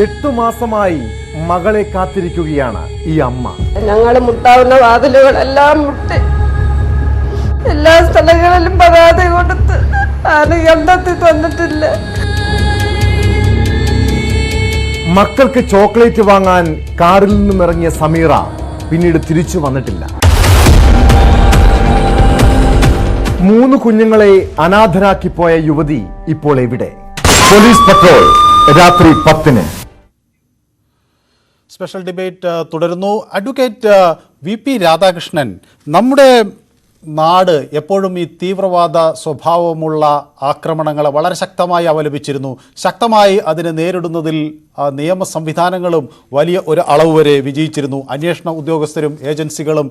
8 മാസമായി മകളെ കാത്തിരിക്കുകയാണ് ഈ അമ്മ. ഞങ്ങൾ മുട്ടാവുന്ന വാതിലുകളെല്ലാം മുട്ടി, എല്ലാ സ്ഥലങ്ങളിലും പരാതി കൊടുത്ത് ആരും കണ്ടെത്തി തന്നിട്ടില്ല. മക്കൾക്ക് ചോക്ലേറ്റ് വാങ്ങാൻ കാറിൽ നിന്നും ഇറങ്ങിയ സമീറ പിന്നീട് തിരിച്ചു വന്നിട്ടില്ല. 3 കുഞ്ഞുങ്ങളെ അനാഥരാക്കിപ്പോയ യുവതി ഇപ്പോൾ എവിടെ? പോലീസ് പട്രോൾ രാത്രി 10-ന്. സ്പെഷ്യൽ ഡിബേറ്റ് തുടരുന്നു. Advocate V P. രാധാകൃഷ്ണൻ, നമ്മുടെ നാട് എപ്പോഴും ഈ തീവ്രവാദ സ്വഭാവമുള്ള ആക്രമണങ്ങളെ വളരെ ശക്തമായി അപലപിച്ചിരുന്നു. ശക്തമായി അതിനെ നേരിടുന്നതിൽ നിയമ സംവിധാനങ്ങളും വലിയ ഒരു അളവ് വരെ വിജയിച്ചിരുന്നു. അന്വേഷണ ഉദ്യോഗസ്ഥരും ഏജൻസികളും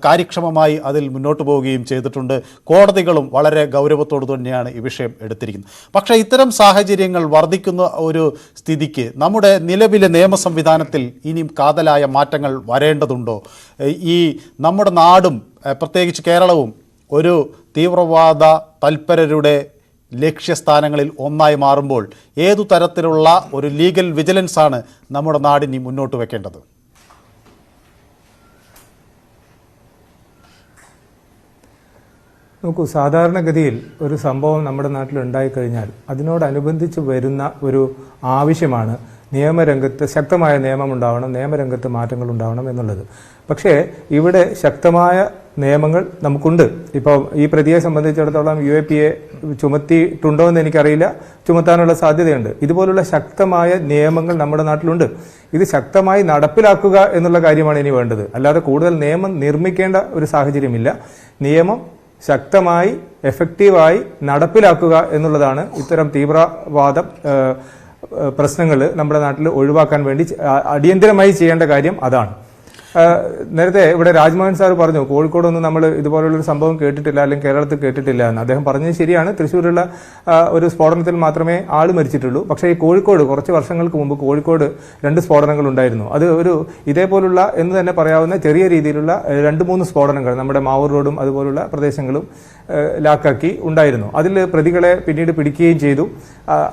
കാര്യക്ഷമമായി അതിൽ മുന്നോട്ട് പോവുകയും ചെയ്തിട്ടുണ്ട്. കോടതികളും വളരെ ഗൗരവത്തോടു തന്നെയാണ് ഈ വിഷയം എടുത്തിരിക്കുന്നത്. പക്ഷേ ഇത്തരം സാഹചര്യങ്ങൾ വർദ്ധിക്കുന്ന ഒരു സ്ഥിതിക്ക് നമ്മുടെ നിലവിലെ നിയമ സംവിധാനത്തിൽ ഇനിയും കാതലായ മാറ്റങ്ങൾ വരേണ്ടതുണ്ടോ? ഈ നമ്മുടെ നാടും പ്രത്യേകിച്ച് കേരളവും ഒരു തീവ്രവാദ തൽപരരുടെ ലക്ഷ്യസ്ഥാനങ്ങളിൽ ഒന്നായി മാറുമ്പോൾ ഏതു തരത്തിലുള്ള ഒരു ലീഗൽ വിജിലൻസാണ് നമ്മുടെ നാടിനി മുന്നോട്ട് വെക്കേണ്ടത്? നോക്കൂ, സാധാരണഗതിയിൽ ഒരു സംഭവം നമ്മുടെ നാട്ടിൽ ഉണ്ടായിക്കഴിഞ്ഞാൽ അതിനോടനുബന്ധിച്ച് വരുന്ന ഒരു ആവശ്യമാണ് നിയമരംഗത്ത് ശക്തമായ നിയമം ഉണ്ടാവണം, നിയമരംഗത്ത് മാറ്റങ്ങൾ ഉണ്ടാവണം എന്നുള്ളത്. പക്ഷേ ഇവിടെ ശക്തമായ നിയമങ്ങൾ നമുക്കുണ്ട്. ഇപ്പോൾ ഈ പ്രതിയെ സംബന്ധിച്ചിടത്തോളം UAPA ചുമത്തിയിട്ടുണ്ടോ എന്ന് എനിക്കറിയില്ല, ചുമത്താനുള്ള സാധ്യതയുണ്ട്. ഇതുപോലുള്ള ശക്തമായ നിയമങ്ങൾ നമ്മുടെ നാട്ടിലുണ്ട്. ഇത് ശക്തമായി നടപ്പിലാക്കുക എന്നുള്ള കാര്യമാണ് ഇനി വേണ്ടത്. അല്ലാതെ കൂടുതൽ നിയമം നിർമ്മിക്കേണ്ട ഒരു സാഹചര്യമില്ല. നിയമം ശക്തമായി എഫക്റ്റീവായി നടപ്പിലാക്കുക എന്നുള്ളതാണ് ഇത്തരം തീവ്രവാദ പ്രശ്നങ്ങൾ നമ്മുടെ നാട്ടിൽ ഒഴിവാക്കാൻ വേണ്ടി അടിയന്തരമായി ചെയ്യേണ്ട കാര്യം അതാണ്. നേരത്തെ ഇവിടെ രാജ്മോഹൻ സാർ പറഞ്ഞു കോഴിക്കോടൊന്നും നമ്മൾ ഇതുപോലുള്ളൊരു സംഭവം കേട്ടിട്ടില്ല, അല്ലെങ്കിൽ കേരളത്തിൽ കേട്ടിട്ടില്ല എന്ന്. അദ്ദേഹം പറഞ്ഞത് ശരിയാണ്. തൃശ്ശൂരുള്ള ഒരു സ്ഫോടനത്തിൽ മാത്രമേ ആൾ മരിച്ചിട്ടുള്ളൂ. പക്ഷേ ഈ കോഴിക്കോട് കുറച്ച് വർഷങ്ങൾക്ക് മുമ്പ് കോഴിക്കോട് 2 സ്ഫോടനങ്ങൾ ഉണ്ടായിരുന്നു. അത് ഒരു ഇതേപോലുള്ള എന്ന് തന്നെ പറയാവുന്ന ചെറിയ രീതിയിലുള്ള 2-3 സ്ഫോടനങ്ങൾ നമ്മുടെ മാവൂർ റോഡും അതുപോലുള്ള പ്രദേശങ്ങളും ലാക്കാക്കി ഉണ്ടായിരുന്നു. അതിൽ പ്രതികളെ പിന്നീട് പിടിക്കുകയും ചെയ്തു.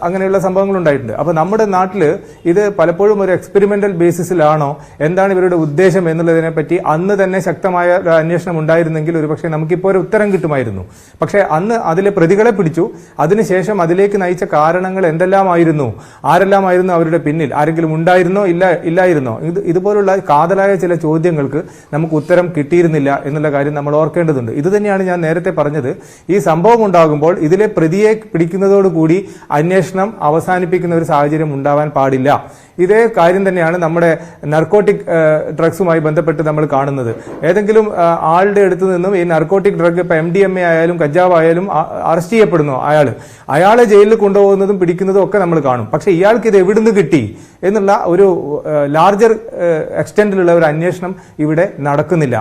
അങ്ങനെയുള്ള സംഭവങ്ങൾ ഉണ്ടായിട്ടുണ്ട്. അപ്പോൾ നമ്മുടെ നാട്ടിൽ ഇത് പലപ്പോഴും ഒരു എക്സ്പെരിമെന്റൽ ബേസിസിലാണോ, എന്താണ് ഇവരുടെ ഉദ്ദേശം എന്നുള്ളതിനെ പറ്റി അന്ന് തന്നെ ശക്തമായ ഒരു അന്വേഷണം ഉണ്ടായിരുന്നെങ്കിൽ ഒരുപക്ഷെ നമുക്കിപ്പോൾ ഒരു ഉത്തരം കിട്ടുമായിരുന്നു. പക്ഷേ അന്ന് അതിലെ പ്രതികളെ പിടിച്ചു. അതിനുശേഷം അതിലേക്ക് നയിച്ച കാരണങ്ങൾ എന്തെല്ലാമായിരുന്നു, ആരെല്ലാമായിരുന്നു അവരുടെ പിന്നിൽ, ആരെങ്കിലും ഉണ്ടായിരുന്നോ ഇല്ലായിരുന്നോ, ഇതുപോലുള്ള കാതലായ ചില ചോദ്യങ്ങൾക്ക് നമുക്ക് ഉത്തരം കിട്ടിയിരുന്നില്ല എന്നുള്ള കാര്യം നമ്മൾ ഓർക്കേണ്ടതുണ്ട്. ഇത് തന്നെയാണ് ഞാൻ നേരത്തെ പറഞ്ഞത്. ഈ സംഭവം ഉണ്ടാകുമ്പോൾ ഇതിലെ പ്രതിയെ പിടിക്കുന്നതോടുകൂടി അന്വേഷണം അവസാനിപ്പിക്കുന്ന ഒരു സാഹചര്യം ഉണ്ടാവാൻ പാടില്ല. ഇതേ കാര്യം തന്നെയാണ് നമ്മുടെ നർക്കോട്ടിക് ഡ്രഗ്സുമായി ബന്ധപ്പെട്ട് നമ്മൾ കാണുന്നത്. ഏതെങ്കിലും ആളുടെ അടുത്ത് നിന്നും ഈ നർക്കോട്ടിക് ഡ്രഗ്, ഇപ്പൊ MDMA ആയാലും കഞ്ചാവ് ആയാലും അറസ്റ്റ് ചെയ്യപ്പെടുന്നു അയാളെ ജയിലിൽ കൊണ്ടുപോകുന്നതും പിടിക്കുന്നതും ഒക്കെ നമ്മൾ കാണും. പക്ഷെ ഇയാൾക്ക് ഇത് എവിടുന്ന് കിട്ടി എന്നുള്ള ഒരു ലാർജർ എക്സ്റ്റെൻഡിലുള്ള ഒരു അന്വേഷണം ഇവിടെ നടക്കുന്നില്ല.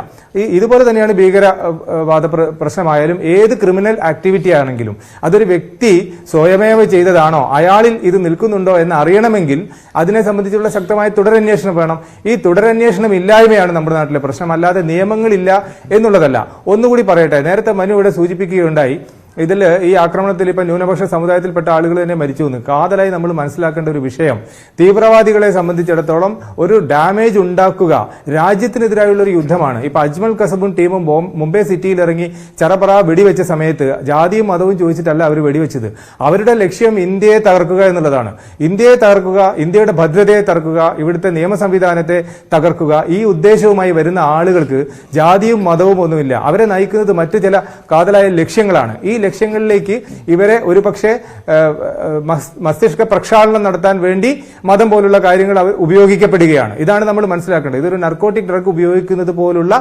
ഇതുപോലെ തന്നെയാണ് ഭീകരവാദ പ്രശ്നമായാലും ഏത് ക്രിമിനൽ ആക്ടിവിറ്റി ആണെങ്കിലും അതൊരു വ്യക്തി സ്വയമേവ ചെയ്തതാണോ, അയാളിൽ ഇത് നിൽക്കുന്നുണ്ടോ എന്ന് അറിയണമെങ്കിൽ അതിനെ സംബന്ധിച്ചുള്ള ശക്തമായ തുടരന്വേഷണം വേണം. ഈ തുടരന്വേഷണം ഇല്ലായ്മയാണ് നമ്മുടെ നാട്ടിലെ പ്രശ്നം, അല്ലാതെ നിയമങ്ങളില്ല എന്നുള്ളതല്ല. ഒന്നുകൂടി പറയട്ടെ, നേരത്തെ മനു ഇവിടെ സൂചിപ്പിക്കുകയുണ്ടായി, ഇതിൽ ഈ ആക്രമണത്തിൽ ഇപ്പൊ ന്യൂനപക്ഷ സമുദായത്തിൽപ്പെട്ട ആളുകൾ തന്നെ മരിച്ചു എന്ന്. കാതലായി നമ്മൾ മനസ്സിലാക്കേണ്ട ഒരു വിഷയം, തീവ്രവാദികളെ സംബന്ധിച്ചിടത്തോളം ഒരു ഡാമേജ് ഉണ്ടാക്കുക രാജ്യത്തിനെതിരായുള്ള ഒരു യുദ്ധമാണ്. ഇപ്പൊ അജ്മൽ കസബും ടീമും മുംബൈ സിറ്റിയിൽ ഇറങ്ങി ചറപറ വെടിവെച്ച സമയത്ത് ജാതിയും മതവും ചോദിച്ചിട്ടല്ല അവർ വെടിവെച്ചത്. അവരുടെ ലക്ഷ്യം ഇന്ത്യയെ തകർക്കുക എന്നുള്ളതാണ്. ഇന്ത്യയെ തകർക്കുക, ഇന്ത്യയുടെ ഭദ്രതയെ തകർക്കുക, ഇവിടുത്തെ നിയമ സംവിധാനത്തെ തകർക്കുക. ഈ ഉദ്ദേശവുമായി വരുന്ന ആളുകൾക്ക് ജാതിയും മതവും ഒന്നുമില്ല. അവരെ നയിക്കുന്നത് മറ്റു ചില കാതലായ ലക്ഷ്യങ്ങളാണ്. ഈ ലക്ഷ്യങ്ങളിലേക്ക് ഇവരെ ഒരുപക്ഷെ മസ്തിഷ്ക പ്രക്ഷാളനം നടത്താൻ വേണ്ടി മതം പോലുള്ള കാര്യങ്ങൾ അവർ ഉപയോഗിക്കപ്പെടുകയാണ്. ഇതാണ് നമ്മൾ മനസ്സിലാക്കേണ്ടത്. ഇതൊരു നർക്കോട്ടിക് ഡ്രഗ് ഉപയോഗിക്കുന്നത് പോലുള്ള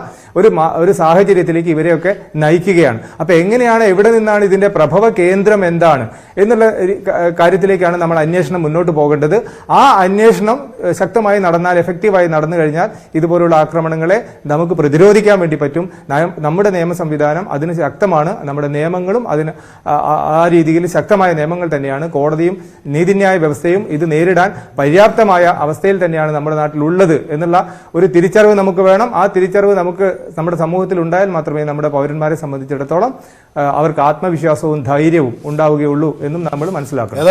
ഒരു സാഹചര്യത്തിലേക്ക് ഇവരെയൊക്കെ നയിക്കുകയാണ്. അപ്പൊ എങ്ങനെയാണ്, എവിടെ നിന്നാണ് ഇതിന്റെ പ്രഭവ കേന്ദ്രം എന്താണ് എന്നുള്ള കാര്യത്തിലേക്കാണ് നമ്മൾ അന്വേഷണം മുന്നോട്ട് പോകേണ്ടത്. ആ അന്വേഷണം ശക്തമായി നടന്നാൽ, എഫക്റ്റീവായി നടന്നു കഴിഞ്ഞാൽ ഇതുപോലുള്ള ആക്രമണങ്ങളെ നമുക്ക് പ്രതിരോധിക്കാൻ വേണ്ടി പറ്റും. നമ്മുടെ നിയമ സംവിധാനം അതിന് ശക്തമാണ്. നമ്മുടെ നിയമങ്ങളും അതിന് ആ രീതിയിൽ ശക്തമായ നിയമങ്ങൾ തന്നെയാണ്. കോടതിയും നീതിന്യായ വ്യവസ്ഥയും ഇത് നേരിടാൻ പര്യാപ്തമായ അവസ്ഥയിൽ തന്നെയാണ് നമ്മുടെ നാട്ടിലുള്ളത് എന്നുള്ള ഒരു തിരിച്ചറിവ് നമുക്ക് വേണം. ആ തിരിച്ചറിവ് നമുക്ക് നമ്മുടെ സമൂഹത്തിൽ ഉണ്ടായാൽ മാത്രമേ നമ്മുടെ പൗരന്മാരെ സംബന്ധിച്ചിടത്തോളം അവർക്ക് ആത്മവിശ്വാസവും ധൈര്യവും ഉണ്ടാവുകയുള്ളൂ എന്നും നമ്മൾ മനസ്സിലാക്കണം.